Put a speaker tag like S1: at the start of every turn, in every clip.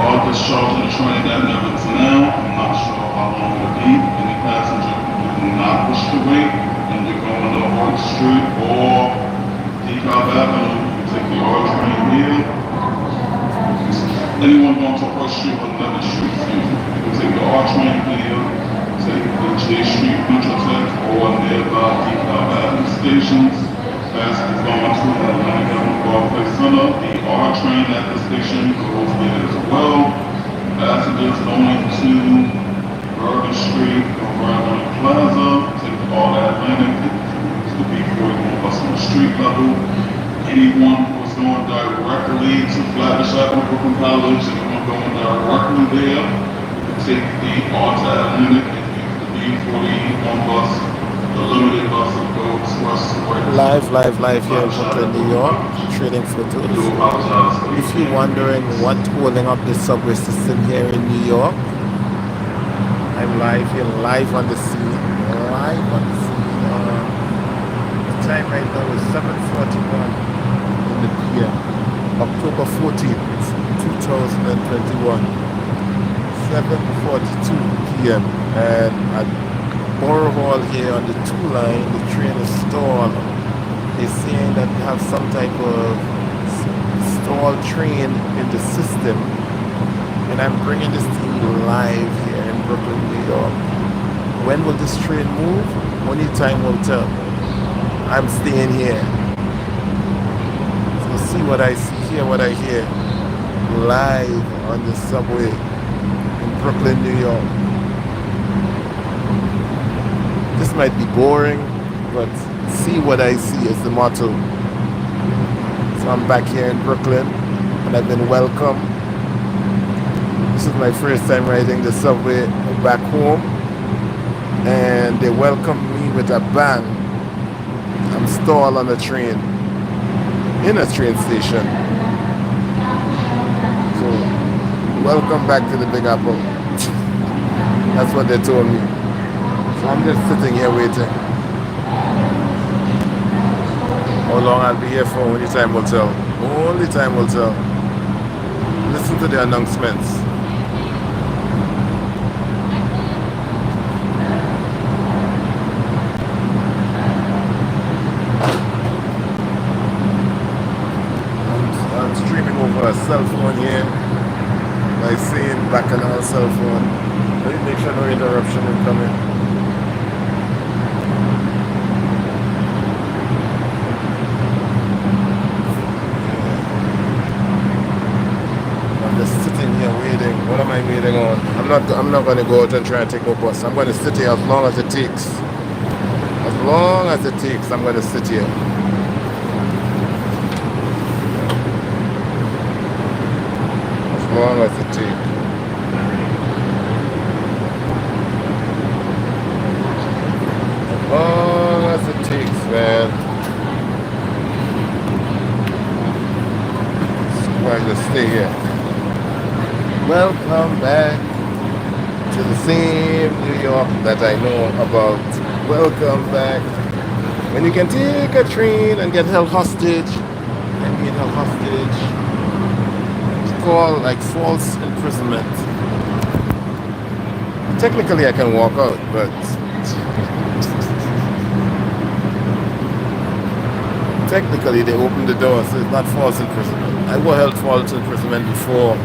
S1: are discharging the train at Nevins now. I'm not sure how long it will be. Any passenger who do not wish to wait and you're going to Oak Street or DeKalb Avenue, you take the R train here. Anyone going to Oak Street or Nevins Street, excuse me, you can take the R train here, take the J Street Metrotech or nearby DeKalb Avenue stations. Passengers going to the Atlantic Barclays Center, the R train at the station goes there as well. Passengers going to Bourbon Street or Broadway Plaza, take the R Atlantic, it's the B41 bus on the street level. Anyone who's going directly to Flatbush Avenue, Brooklyn College, anyone going directly there, you can take the R Atlantic and use the B41 bus, the limited bus that goes expressway.
S2: Live here in Brooklyn, New York, trading photos. If you're wondering what's holding up the subway system here in New York, I'm live on the scene. The time right now is 7:41 in the PM, October 14th, 2021, 7:42 PM, and at Borough Hall here on the 2 line, the train is stalled. They're saying that they have some type of stalled train in the system, and I'm bringing this to you live here in Brooklyn, New York. When will this train move? Only time will tell. I'm staying here. So see what I see, hear what I hear, live on the subway in Brooklyn, New York. This might be boring, but see what I see is the motto. So I'm back here in Brooklyn, and I've been welcomed. This is my first time riding the subway back home, and they welcomed me with a bang. I'm stalled on a train, in a train station. So, welcome back to the Big Apple. That's what they told me. So I'm just sitting here waiting. How long I'll be here for, only time will tell. Only time will tell. Listen to the announcements. I'm streaming over a cell phone here. I see it back on our cell phone. Let me make sure no interruption is coming. Sitting here waiting. What am I waiting on? I'm not gonna go out and try and take no bus. I'm gonna sit here as long as it takes. As long as it takes, I'm gonna sit here. As long as it takes. As long as it takes, man. So I'm gonna stay here. Welcome back to the same New York that I know about. Welcome back. When you can take a train and get held hostage, and being held hostage, it's called like false imprisonment. Technically I can walk out, but technically they opened the door, so it's not false imprisonment. I was held false imprisonment before,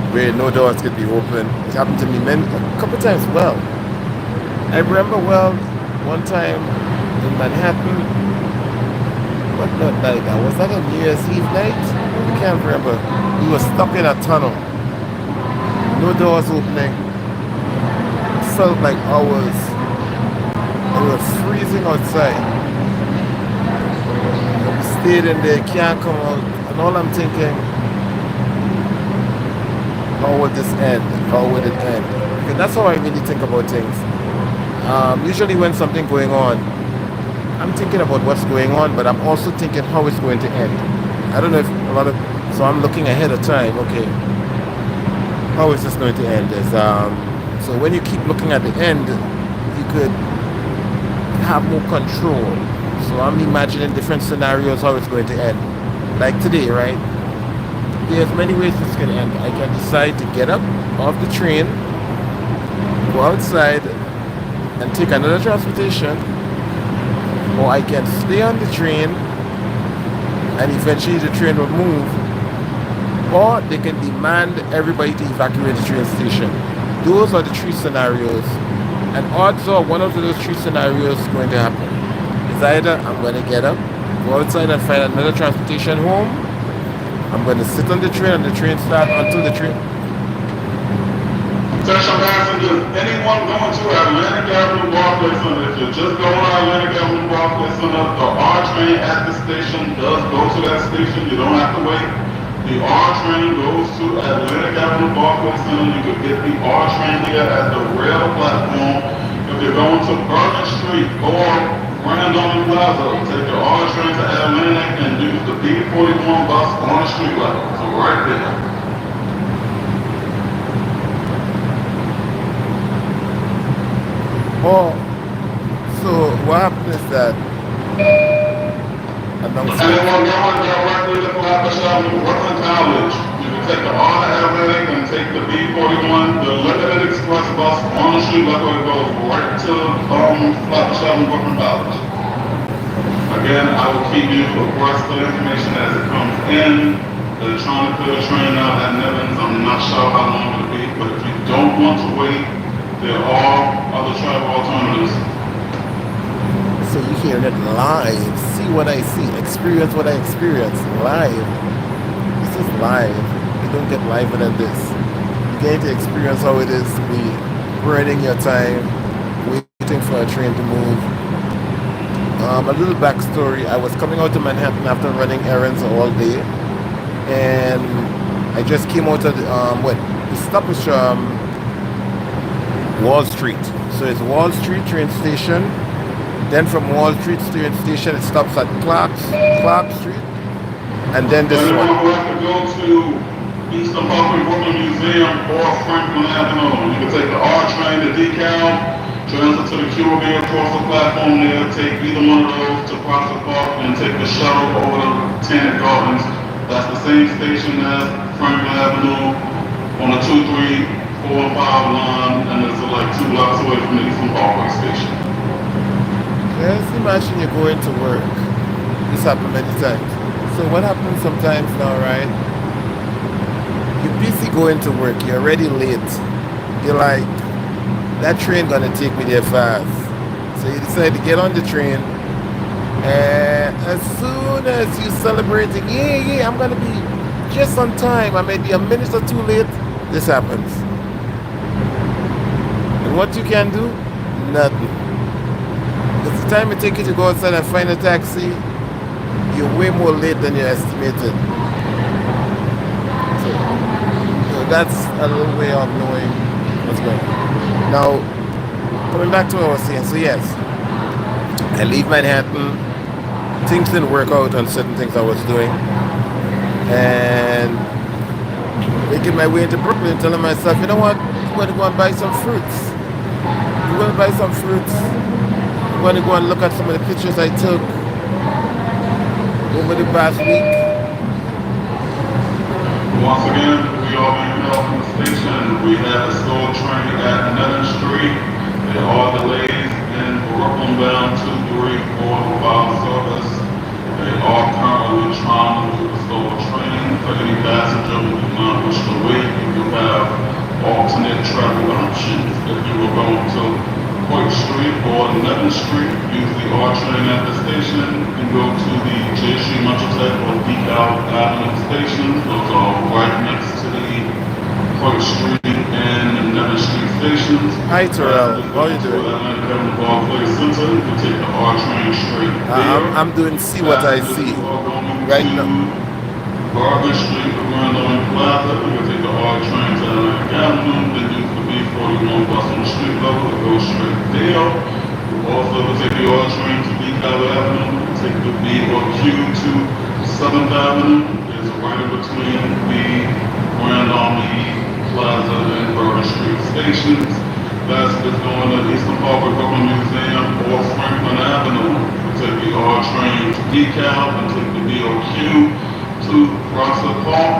S2: where no doors could be open. It happened to me a couple times. Well, I remember one time in Manhattan. What night? Was that a New Year's Eve night? I can't remember. We were stuck in a tunnel. No doors opening. It felt like hours. It was freezing outside. We stayed in there, can't come out. And all I'm thinking, how would this end? How would it end? Because that's how I really think about things. Usually when something's going on, I'm thinking about what's going on, but I'm also thinking how it's going to end. I don't know if so I'm looking ahead of time. Okay, how is this going to end? So when you keep looking at the end, you could have more control. So I'm imagining different scenarios how it's going to end. Like today, right? there's many ways this can end. I can decide to get up off the train, go outside, and take another transportation, or I can stay on the train, and eventually the train will move, or they can demand everybody to evacuate the train station. Those are the three scenarios, and odds are one of those three scenarios is going to happen. It's either I'm going to get up, go outside and find another transportation home, I'm going to sit on the train and the train starts until the train...
S1: Attention passengers, anyone going to Atlantic Avenue Barclay Center, if you're just going to Atlantic Avenue Barclay Center, the R train at the station does go to that station. You don't have to wait. The R train goes to Atlantic Avenue Barclay Center. You could get the R train here at the rail platform. If you're going to Bourbon Street or Randolph Plaza, take the R train to Atlantic and use the B41 bus on the street level. So right there.
S2: Oh, so what happened is that
S1: Anyone going directly to Flatbush Avenue, Brooklyn College, you can take the R to Atlantic and take the B41, the limited express bus on the street level. It goes right to Flatbush Avenue, Brooklyn College. Again, I will keep you abreast of the information as it comes in. They're trying to put a train out at Nevins. I'm not sure how long it'll be, but if you don't want to wait, there are other travel alternatives.
S2: So you hear it live, see what I see, experience what I experience live. This is live. You don't get live than this. You get to experience how it is to be burning your time, waiting for a train to move. A little backstory, I was coming out to Manhattan after running errands all day, and I just came out of the stop is Wall Street. So it's Wall Street train station. Then from Wall Street train station, it stops at Clark Street. And then this one.
S1: Anyone who has to go to Eastern Parkway Brooklyn Museum or Franklin Avenue, you can take the R train to DeKalb, transfer to the QB across the platform there, take either one of those to Prospect Park, and take the shuttle over to Tanner Gardens. That's the same station as Franklin Avenue on the 2, 3, 4, and 5 line, and it's like 2 blocks away from the Eastern Parkway station.
S2: Let's imagine you're going to work. This happened many times. So what happens sometimes now, right? You're busy going to work, you're already late. You're like, that train gonna take me there fast. So you decide to get on the train, and as soon as you're celebrating, yeah, I'm gonna be just on time, I may be a minute or two late, this happens. And what you can do? Nothing. Because the time it takes you to go outside and find a taxi, you're way more late than you estimated. So that's a little way of knowing what's going on. Now, coming back to what I was saying, so yes, I leave Manhattan, things didn't work out on certain things I was doing, and making my way into Brooklyn, telling myself, you know what, I'm going to go and buy some fruits. I'm going to buy some fruits. I'm going to go and look at some of the pictures I took over the past week.
S1: Once again, we are being held from the station. We have a slow train at Nevin Street. There are delays in Brooklyn bound 2, 3, 4, 5 service. They are currently trying to do the slow train. For any passenger who do not wish to wait, you do have alternate travel options. If you were going to Court Street or Nevin Street, use the R train at the station and go to the J Street Metrotech or DeKalb Avenue stations. Those are right next to the Court Street and Nevin Street stations.
S2: Hi Terrell, how are you doing?
S1: Barclay Center, you can take the R train straight there.
S2: I'm doing see what I see right now.
S1: Bourbon Street, Randolph Plaza, you can take the R train to Atlantic Avenue, then use the B41 bus on the street level, it goes straight there. You also will take the R train to DeKalb Avenue, you can take the B or Q to 7th Avenue, it's right in between the Randolph Plaza and Bourbon Street stations. That's if it's going to Eastern Parkway Brooklyn Museum or Franklin Avenue. You can take the R train to DeKalb and take the BOQ to Prospect Park.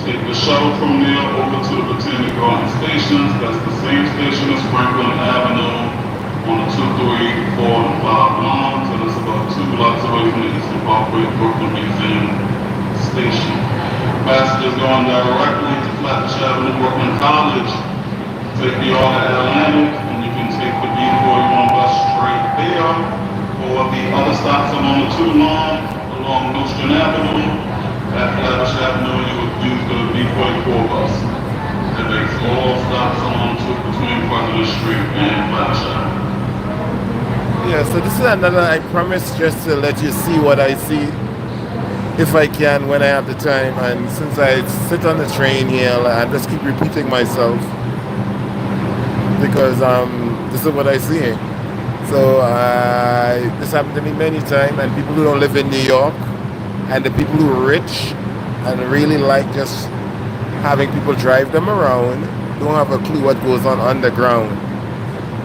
S1: Take the shuttle from there over to the Botanic Garden stations. That's the same station as Franklin Avenue on the 2, 3, 4, and 5 lines, and it's about 2 blocks away from the Eastern Parkway Brooklyn Museum station. Passengers going directly to Flatbush Avenue, Brooklyn College, take the order Atlantic, and you can take the B41 bus straight there, or the other stops along the 2 line, along Nostrand Avenue. At Flatbush Avenue, you would use the B44 bus. It makes all stops along between President Street and Flatbush Avenue.
S2: Yeah, so this is another, I promise just to let you see what I see, if I can, when I have the time. And since I sit on the train here, I just keep repeating myself, because this is what I see. So this happened to me many times, and people who don't live in New York, and the people who are rich and really like just having people drive them around, don't have a clue what goes on underground.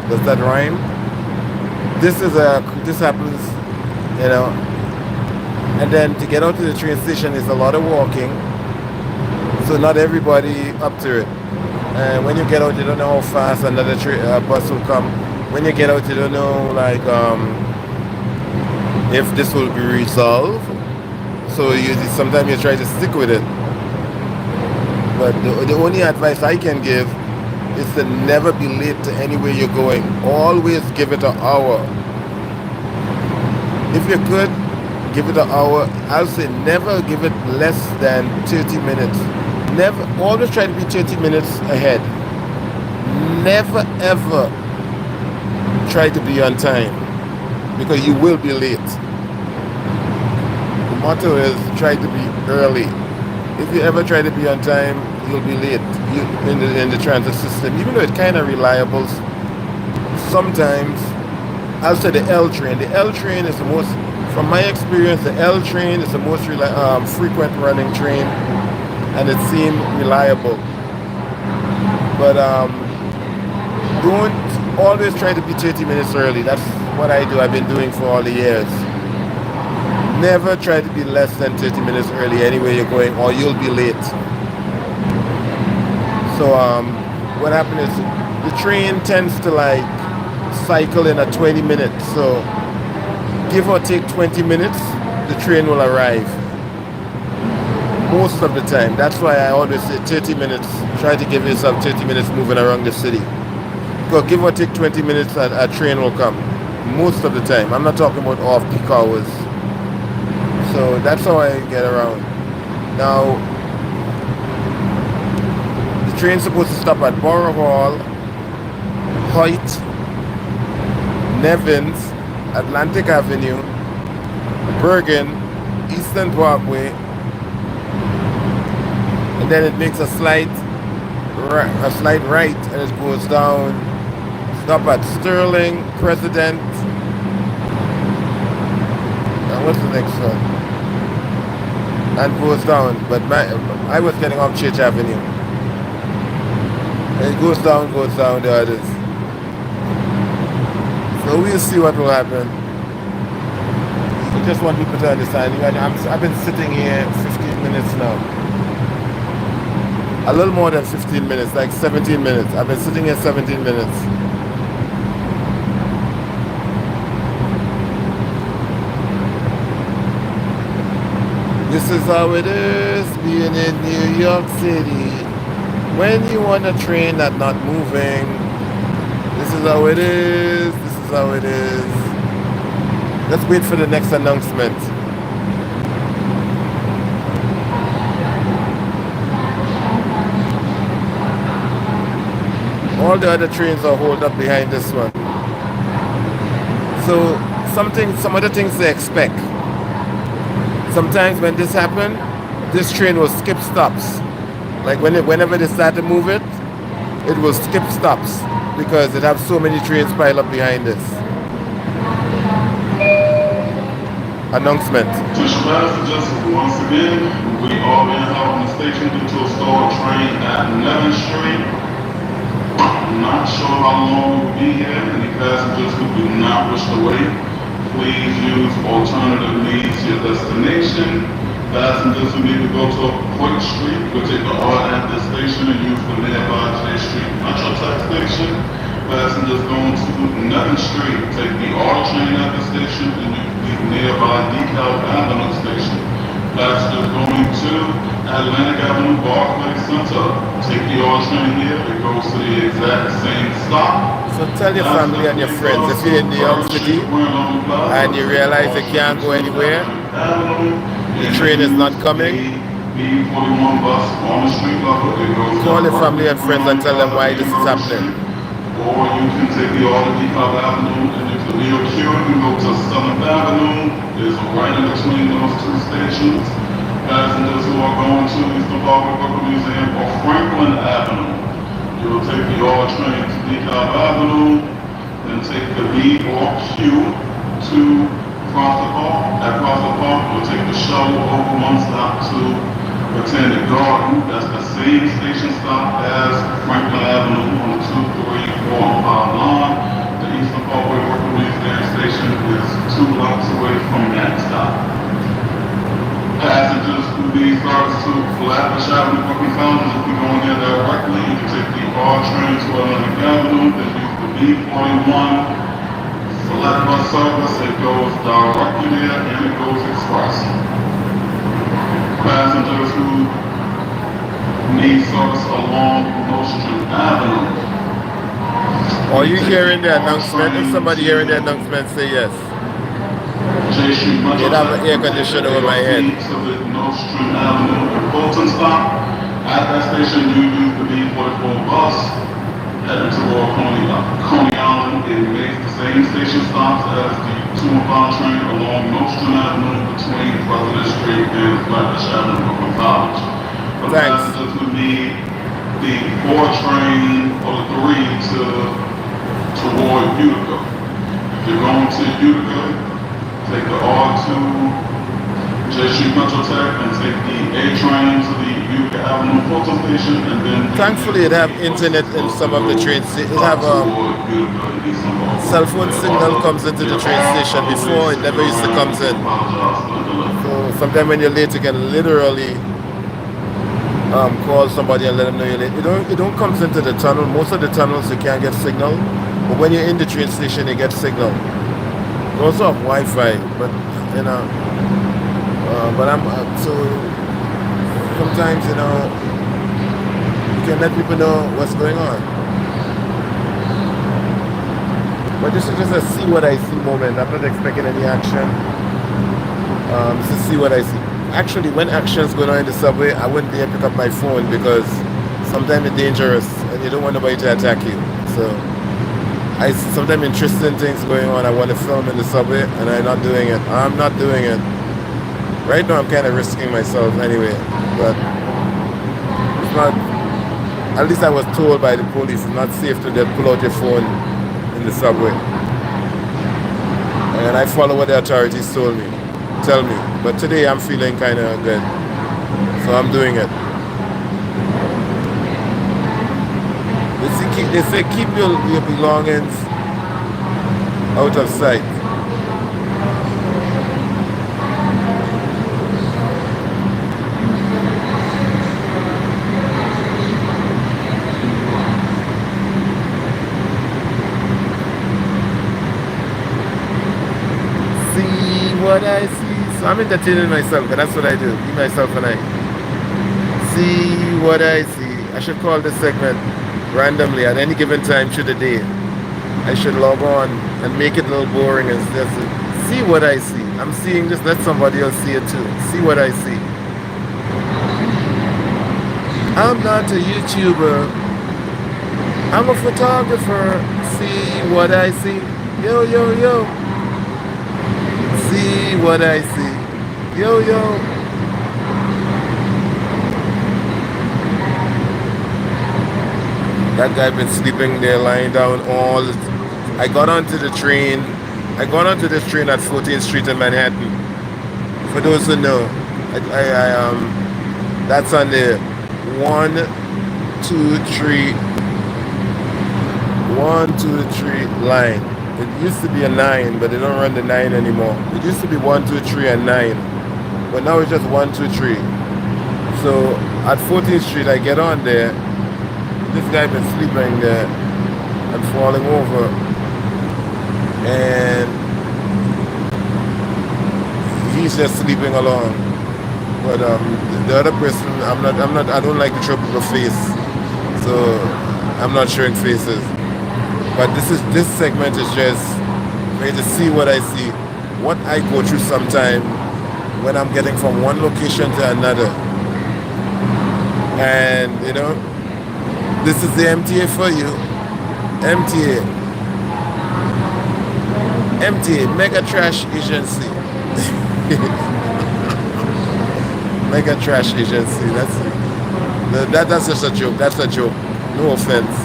S2: Does that rhyme? This happens, you know. And then to get out to the train station is a lot of walking, so not everybody up to it. And when you get out, you don't know how fast another bus will come. When you get out, you don't know if this will be resolved. So sometimes you try to stick with it. But the only advice I can give is to never be late to anywhere you're going. Always give it an hour. If you could, give it an hour. I'll say never give it less than 30 minutes. Never, always try to be 30 minutes ahead. Never ever try to be on time, because you will be late. The motto is try to be early. If you ever try to be on time, you'll be late in the transit system. Even though it's kind of reliable, sometimes, I'll say the L train. The L train is the most, from my experience, the L train is the most frequent running train, and it seemed reliable. But don't always try to be 30 minutes early. That's what I do. I've been doing for all the years. Never try to be less than 30 minutes early anywhere you're going, or you'll be late. So what happened is the train tends to cycle in a 20 minutes. So give or take 20 minutes, the train will arrive. Most of the time. That's why I always say 30 minutes. Try to give yourself 30 minutes moving around the city. Because give or take 20 minutes, a train will come. Most of the time. I'm not talking about off-peak hours. So that's how I get around. Now, the train's supposed to stop at Borough Hall, Hoyt, Nevins, Atlantic Avenue, Bergen, Eastern Parkway, and then it makes a slight right, and it goes down, stop at Sterling, President, and what's the next one? And goes down, but I was getting off Church Avenue. And it goes down the others. So we'll see what will happen. I just want people to understand. I've been sitting here 15 minutes now. A little more than 15 minutes, like 17 minutes. I've been sitting here 17 minutes. This is how it is being in New York City. When you want a train that's not moving, this is how it is. This is how it is. Let's wait for the next announcement. All the other trains are holed up behind this one. So some other things to expect. Sometimes when this happens, this train will skip stops. Like whenever they start to move it, it will skip stops because it has so many trains piled up behind this. Announcement.
S1: Just once again, we are being held on the station due to a stalled train at 11th Street. I'm not sure how long we will be here. Any passengers who do not wish to wait, please use alternative means to your destination. Passengers who need to go to Point Street will take the R at the station and use the nearby J Street Metro Tech station. Passengers going to Nevin Street take the R train at the station and use the nearby DeKalb Avenue station. Passengers going to Atlantic Avenue Barclay Center take the R train here. It goes to the exact same stop.
S2: So tell your family and your friends, if you're in New York City and you realize you can't go anywhere, the train is not coming,
S1: B41 bus on the street level. It goes
S2: call your family and friends and tell them why this is happening.
S1: Or you can take the all DeKalb Avenue and you can Leo Q and go to 7th Avenue. There's a right in between those two stations. Passengers who are going to the Brooklyn Museum or Franklin Avenue, you will take the R train to DeKalb Avenue, then take the B or Q to Crawford Park. At Crawford Park, you'll take the shuttle over one stop to Botanic Garden. That's the same station stop as Franklin Avenue on the 2, 3, 4, and 5 line. The Eastern Parkway Brooklyn Museum station is 2 blocks away from that stop. Passengers who need service to Flatbush Avenue, Brooklyn Founders, if you're going there directly, you can take the R train to Atlantic Avenue, then use the B41 select bus service. It goes directly there and it goes express. Passengers who need service along Nostrand Avenue.
S2: Are you hearing the announcement? If somebody hearing the announcement, say yes. You'd have an air conditioner over my head.
S1: To the Nostrand Avenue and Fulton stop. At that station, you use the B44 bus. Heading toward Coney Island. It makes the same station stops as the 2 and 5 train along Nostrand Avenue between President Street and Flatbush Avenue, Brooklyn College. For passengers who need the 4 train or the 3 toward Utica. If you're going to Utica, take the R2 J Street Metro Tech and take the A train to the Utica Avenue Fulton station and then...
S2: Thankfully it have internet in some of the trains. It have cell phone signal comes into the train station. Before it never used to come in. So sometimes when you're late you can literally call somebody and let them know you're late. It don't comes into the tunnel. Most of the tunnels you can't get signal. But when you're in the train station you get signal. You also have Wi-Fi, but you know, but I'm so sometimes you know you can let people know what's going on. But this is just a see what I see moment. I'm not expecting any action. Just to see what I see. Actually, when action's going on in the subway, I wouldn't dare pick up my phone because sometimes it's dangerous and you don't want nobody to attack you. So I see sometimes interesting things going on. I want to film in the subway and I'm not doing it. I'm not doing it. Right now I'm kind of risking myself anyway. But it's not, at least I was told by the police it's not safe to just pull out your phone in the subway. And I follow what the authorities tell me. But today I'm feeling kind of good. So I'm doing it. They say keep your belongings out of sight. See what I see. So I'm entertaining myself, but that's what I do. Me, myself, and I. See what I see. I should call this segment randomly at any given time through the day. I should log on and make it a little boring and just see what I see. I'm seeing this, let somebody else see it too. See what I see. I'm not a YouTuber. I'm a photographer. See what I see. Yo, yo, yo. See what I see. Yo, yo. That guy been sleeping there, lying down all. I got onto the train. I got onto this train at 14th Street in Manhattan. For those who know, that's on the 1, 2, 3 line. It used to be a 9, but they don't run the 9 anymore. It used to be 1, 2, 3, and 9. but now it's just 123. So at 14th Street, I get on there. This guy been sleeping there and falling over, and he's just sleeping along. But the other person, I don't like to show people face, so I'm not showing faces. But this segment is just for you to see what I see, what I go through sometime when I'm getting from one location to another. And you know, this is the MTA for you. MTA, Mega Trash Agency. Mega Trash Agency. That's just a joke. That's a joke. No offense.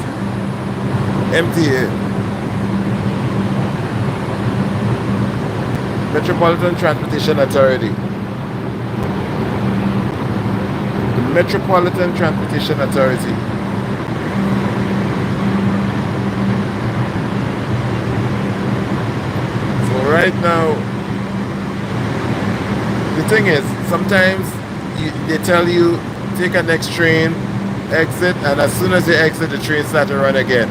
S2: MTA. Metropolitan Transportation Authority. The Metropolitan Transportation Authority. So right now, the thing is, sometimes they tell you take a next train, exit, and as soon as you exit, the train starts to run again.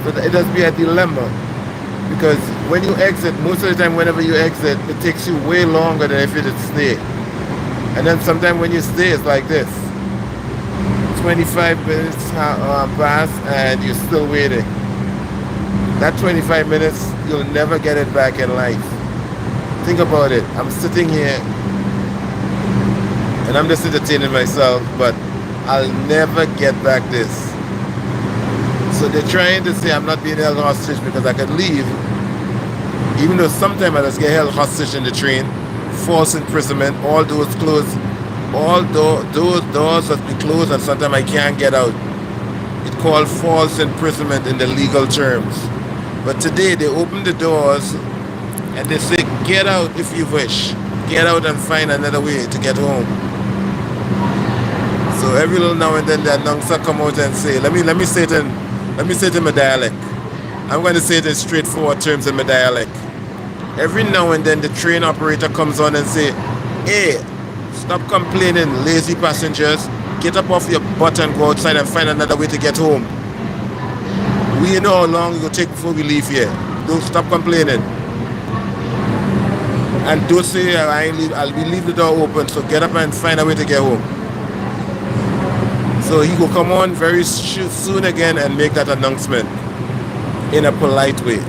S2: So it does be a dilemma, because when you exit, most of the time whenever you exit, it takes you way longer than if you did stay. And then sometimes when you stay, it's like this. 25 minutes pass and you're still waiting. That 25 minutes, you'll never get it back in life. Think about it. I'm sitting here and I'm just entertaining myself, but I'll never get back this. So they're trying to say I'm not being held hostage because I could leave, even though sometimes I just get held hostage in the train. False imprisonment, all doors closed, all doors must be closed, and sometimes I can't get out. It's called false imprisonment in the legal terms. But today they open the doors and they say, get out if you wish. Get out and find another way to get home. So every little now and then the announcer come out and say, let me say it in my dialect. I'm going to say it in straightforward terms in my dialect. Every now and then the train operator comes on and say, hey, stop complaining, lazy passengers. Get up off your butt and go outside and find another way to get home. We know how long it will take before we leave here. Don't stop complaining. And don't say I'll leave the door open, so get up and find a way to get home. So he will come on very soon again and make that announcement in a polite way.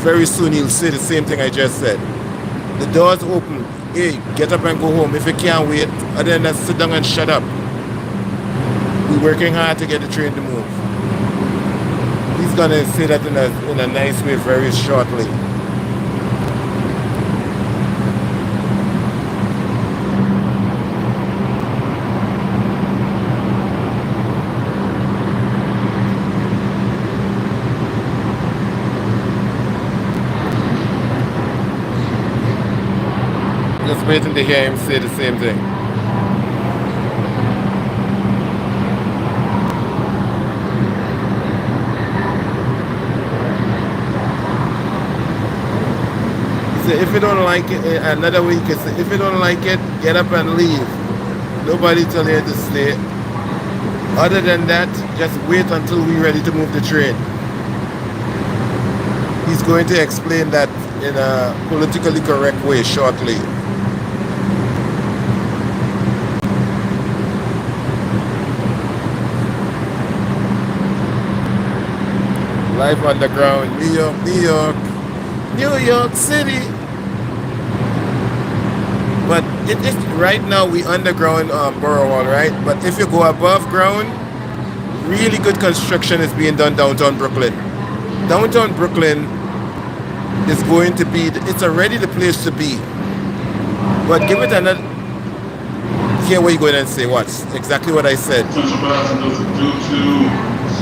S2: Very soon he'll say the same thing I just said. The door's open. Hey, get up and go home. If you can't wait, other than that, sit down and shut up. We're working hard to get the train to move. He's gonna say that in a nice way very shortly. Just waiting to hear him say the same thing. He said, if you don't like it, another week, if you don't like it, get up and leave. Nobody tell you to stay. Other than that, just wait until we're ready to move the train. He's going to explain that in a politically correct way shortly. Live underground, New York City. But it's right now we underground Borough, all right. But if you go above ground, really good construction is being done downtown Brooklyn. Downtown Brooklyn is going to be, it's already the place to be. But give it another. Hear what you're going to say. What's exactly what I said.
S1: Potential passengers due to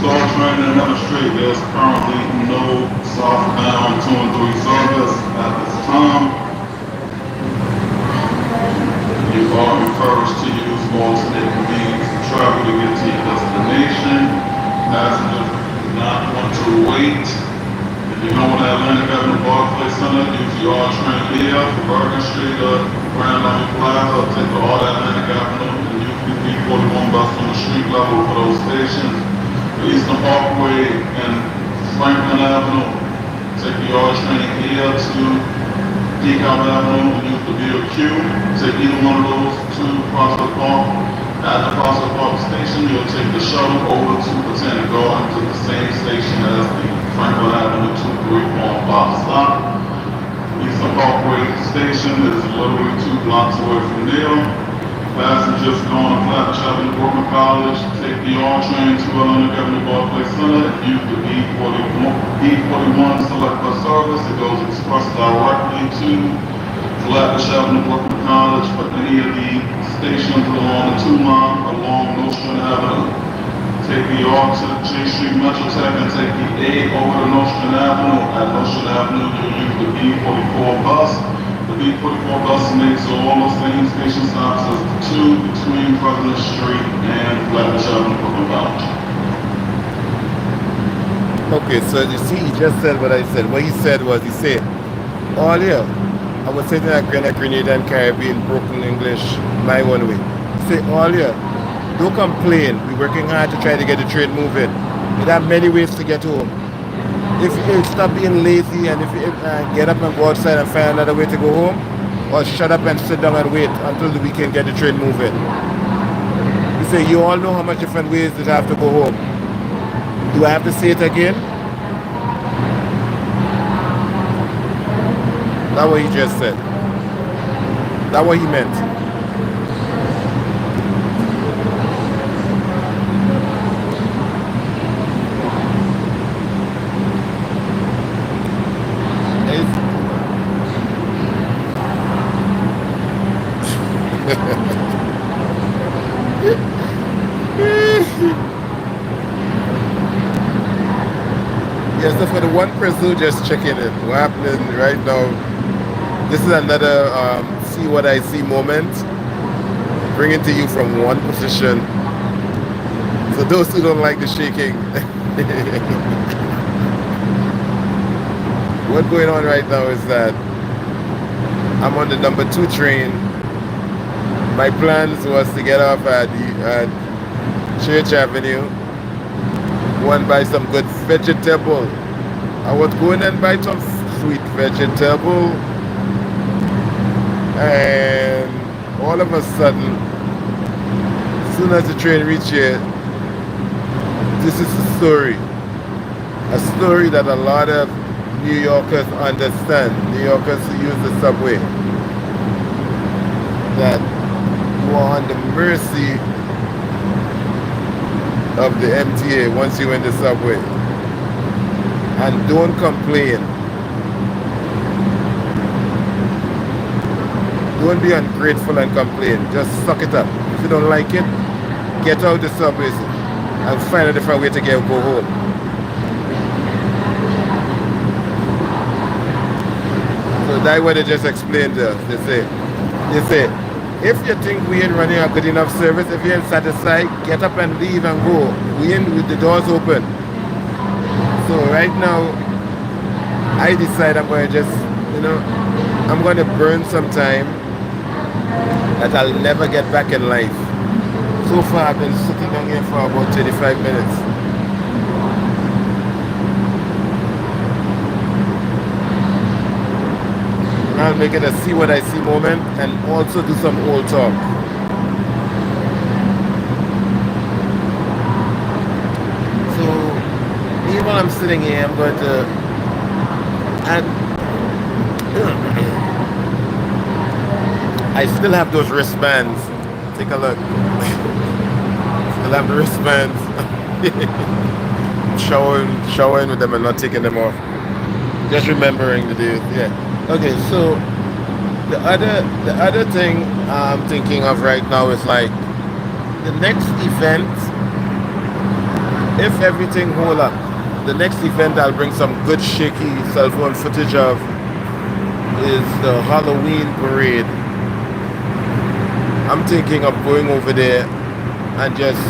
S1: slow train and another street. There's currently no southbound 2 and 3 service at this time. You are encouraged to use alternate means of travel to get to your destination. Passengers do not want to wait. If you know when Atlantic Avenue Barclays Center, use the R train here for Bergen Street, Grand Lake Plaza, take the All Atlantic Avenue, and use the B41 bus on the street level for those stations. The Eastern Parkway and Franklin Avenue, take the R train here to DeKalb Avenue and use the BOQ. Take either one of those to Prospect Park. At the Prospect Park station, you'll take the shuttle over to Botanic Gardens at the same station as the Franklin Avenue 234 bus stop. Eastern Parkway station is literally 2 blocks away from there. Passengers going to Flatbush Avenue, Brooklyn College, take the R train to Atlantic Avenue Barclays Center, and use the B41 select bus service. It goes express directly to Flatbush Avenue, Brooklyn College, for any of the stations along the 2 line along Nostrand Avenue. Take the R to J Street Metrotech and take the A over to Nostrand Avenue. At Nostrand Avenue, you'll use the B44 bus. The B44 bus makes all the same station stops as the 2 between President Street and Flatbush Avenue, Brooklyn College.
S2: Okay, so you see, he just said what I said. What he said was, he said, earlier, I was sitting at Grenada and Caribbean, Brooklyn English, my one way. He said, earlier, don't complain. We're working hard to try to get the train moving. We have many ways to get home. If you stop being lazy and if you get up and go outside and find another way to go home, or shut up and sit down and wait until we can get the train moving. You say, you all know how much different ways that I have to go home. Do I have to say it again? That's what he just said. That's what he meant. Yes, so for the one person who just checking in, what happening right now, this is another see what I see moment, bringing to you from one position. So those who don't like the shaking, what's going on right now is that I'm on the number 2 train. My plans was to get off at Church Avenue, go and buy some good vegetable. I was going and buy some sweet vegetable, and all of a sudden, as soon as the train reached here, this is a story that a lot of New Yorkers understand, New Yorkers who use the subway, that you are on the mercy of the MTA once you're in the subway. And don't complain. Don't be ungrateful and complain. Just suck it up. If you don't like it, get out the subways and find a different way to go home. So that's what they just explained to us. They say, if you think we ain't running a good enough service, if you ain't satisfied, get up and leave and go. We ain't with the doors open. So right now, I decide I'm going to just, I'm going to burn some time that I'll never get back in life. So far, I've been sitting down here for about 35 minutes. I'll make it a see what I see moment and also do some old talk. So, even while I'm sitting here, I'm going to add. I still have those wristbands. Take a look. Still have the wristbands. Showering with them and not taking them off. Just remembering the days, yeah. Okay, so the other thing I'm thinking of right now is like the next event, if everything hold up, the next event I'll bring some good shaky cell phone footage of is the Halloween parade. I'm thinking of going over there and just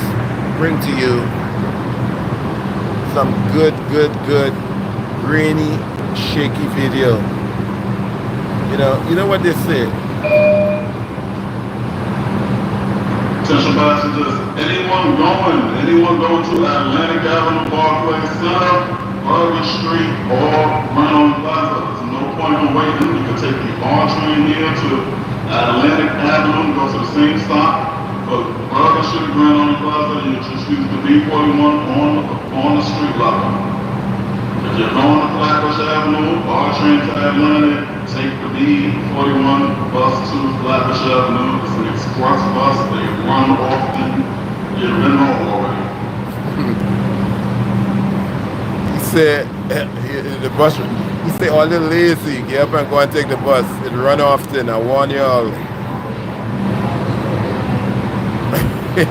S2: bring to you some good, grainy, shaky video. You know what they say.
S1: Attention passengers, anyone going to Atlantic Avenue, Parkway Center, Bourbon Street, or Brown Plaza. There's no point in waiting. You can take the R train here to Atlantic Avenue, go to the same stop. But Bourbon Street, Brown Plaza, you just use the B41 on the street level. If you're going to Flatbush Avenue, R train to Atlantic, take the B41 bus to Flatbush Avenue. It's an express bus. They run often. You've been home already.
S2: He said, the bus, he said, all the lazy, get up and go and take the bus. It run often. I warn you all. He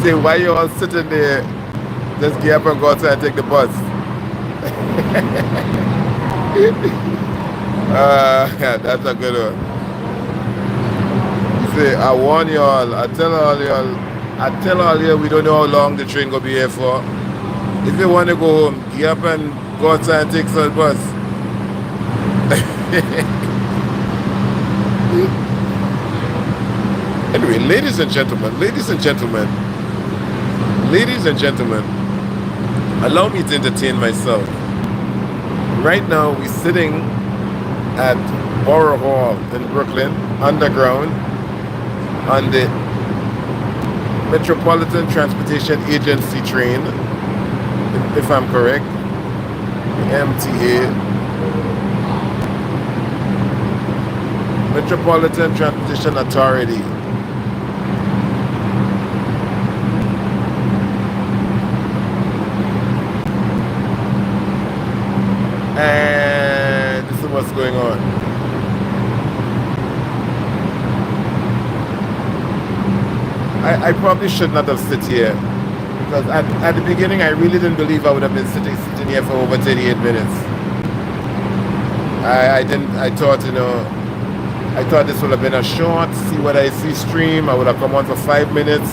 S2: said, why you all sitting there? Just get up and go outside and take the bus. That's a good one. He say, I warn y'all, I tell all y'all, we don't know how long the train gonna be here for. If you want to go home, get up and go outside and take some bus. Anyway, ladies and gentlemen, allow me to entertain myself. Right now, we're sitting at Borough Hall in Brooklyn, underground, on the Metropolitan Transportation Agency train, if I'm correct, the MTA, Metropolitan Transportation Authority. And this is what's going on. I probably should not have sit here, because at the beginning I really didn't believe I would have been sitting here for over 38 minutes. I thought this would have been a short, see what I see stream. I would have come on for 5 minutes,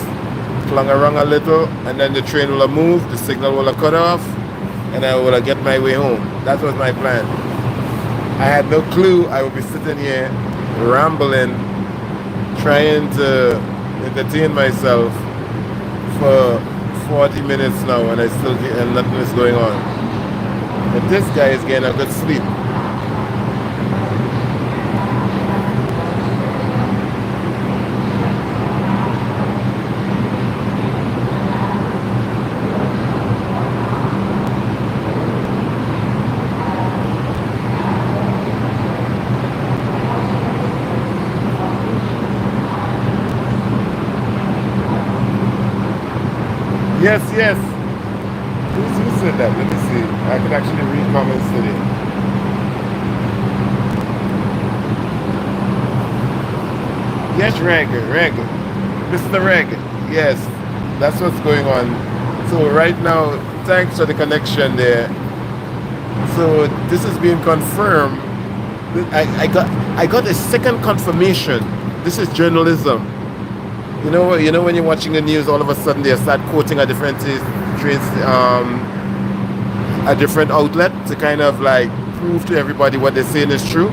S2: clung around a little, and then the train will have moved, the signal will have cut off, and I will get my way home. That was my plan. I had no clue I would be sitting here rambling, trying to entertain myself for 40 minutes now, and and nothing is going on. But this guy is getting a good sleep. Yes. Who said that? Let me see. I can actually read comments today. Yes, Reg. Mr. Reg. Yes, that's what's going on. So right now, thanks for the connection there. So this is being confirmed. I got a second confirmation. This is journalism. You know when you're watching the news, all of a sudden they start quoting a different a different outlet to kind of like prove to everybody what they're saying is true.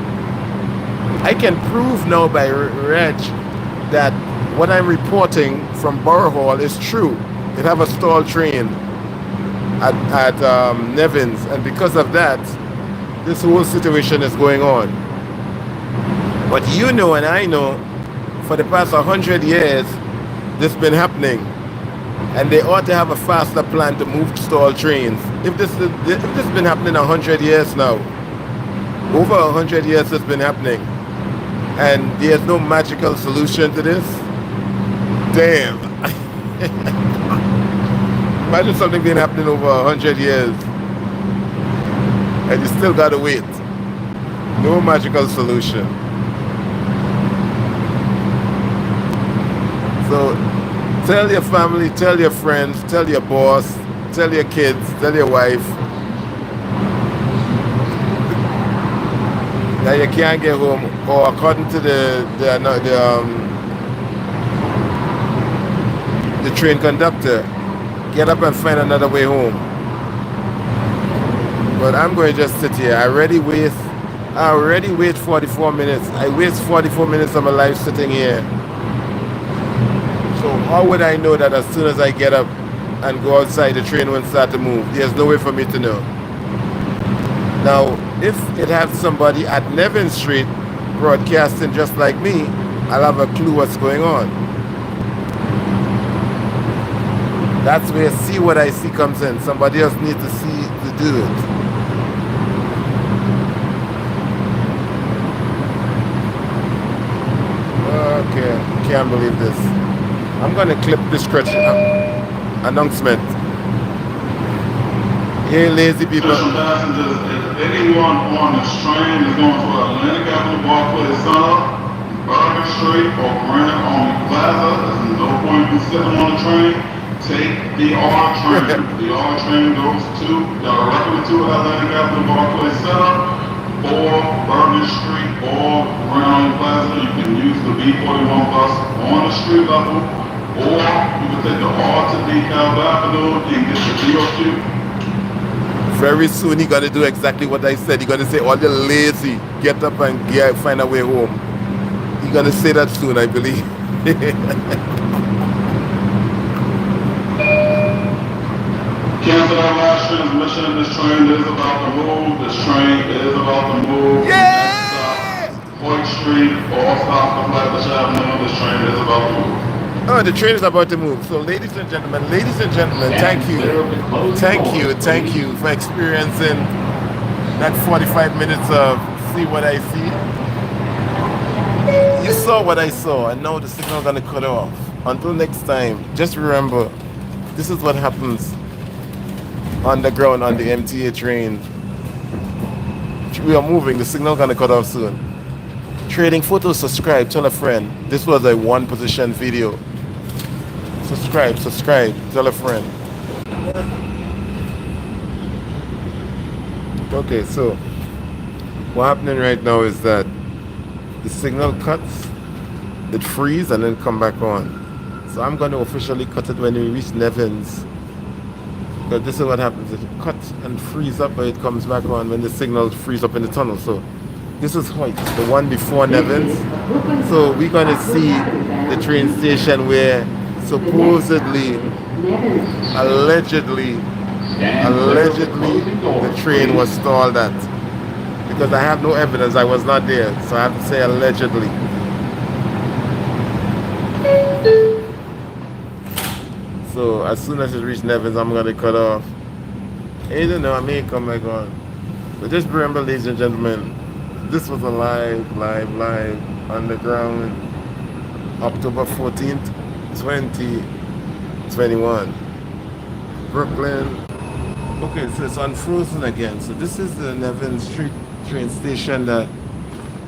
S2: I can prove now by Reg that what I'm reporting from Borough Hall is true. It have a stalled train at Nevins, and because of that, this whole situation is going on. But you know and I know, for the past 100 years, this has been happening, and they ought to have a faster plan to move stalled trains. If this has been happening 100 years now, over 100 years it's been happening, and there's no magical solution to this. Damn. Imagine something been happening over 100 years, and you still gotta wait. No magical solution. So tell your family, tell your friends, tell your boss, tell your kids, tell your wife that you can't get home, or according to the train conductor, get up and find another way home. But I'm going to just sit here. I already waste I already wait 44 minutes. I waste 44 minutes of my life sitting here. So how would I know that as soon as I get up and go outside, the train won't start to move? There's no way for me to know. Now, if it had somebody at Nevin Street broadcasting just like me, I'll have a clue what's going on. That's where see what I see comes in. Somebody else needs to see to do it. Okay, can't believe this. I'm gonna clip this announcement. Hey, lazy people.
S1: Attention passengers, if anyone on this train is going to Atlantic Avenue, Barclays Center, Bourbon Street, or Granite Army Plaza, there's no point in sitting on the train. Take the R train. The R train goes directly to Atlantic Avenue, Barclays Center, or Bourbon Street, or Granite Army Plaza. You can use the B41 bus on the street level, or you can take the R to DeKalb Avenue and get the DOQ.
S2: Very soon he gonna do exactly what I said. He gonna say all the lazy get up and find a way home. He gonna say that soon, I believe.
S1: Cancel our last transmission. This train is about to move. This train is about to move.
S2: Yeah!
S1: Point Street, all stops on Flatbush Avenue. This train is about to move.
S2: Oh, the train is about to move. So ladies and gentlemen, thank you for experiencing that 45 minutes of see what I see. You saw what I saw, and now the signal is gonna cut off. Until next time, just remember, this is what happens underground on the MTA train. We are moving, the signal is gonna cut off soon. Trading photos, subscribe, tell a friend. This was a one position video. Subscribe, tell a friend. Okay, so what happening right now is that the signal cuts, it freezes and then come back on. So I'm going to officially cut it when we reach Nevins. Because this is what happens, it cuts and freezes up but it comes back on when the signal freezes up in the tunnel. So this is Hoyt, the one before Nevins. So we're going to see the train station where supposedly, allegedly, the train was stalled at. Because I have no evidence, I was not there, so I have to say allegedly. So as soon as it reaches Nevins, I'm gonna cut off. I don't know, I may come back on. But just remember, ladies and gentlemen, this was a live underground, October 14th. 2021 Brooklyn. Okay, so it's unfrozen again. So this is the Nevin Street train station that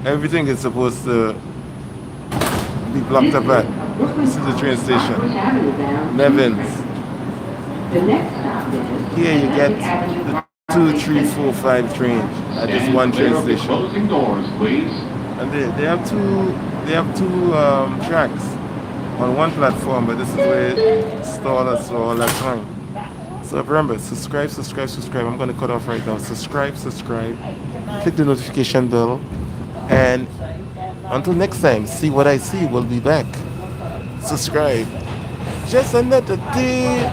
S2: everything is supposed to be blocked up at. This is the train station, Nevins. Here you get the 2, 3, 4, 5 trains at this one train station. And they have two tracks on one platform, but this is where it stalls all that time. So remember, subscribe. I'm going to cut off right now. Subscribe. Click the notification bell. And until next time, see what I see. We'll be back. Subscribe. Just another day.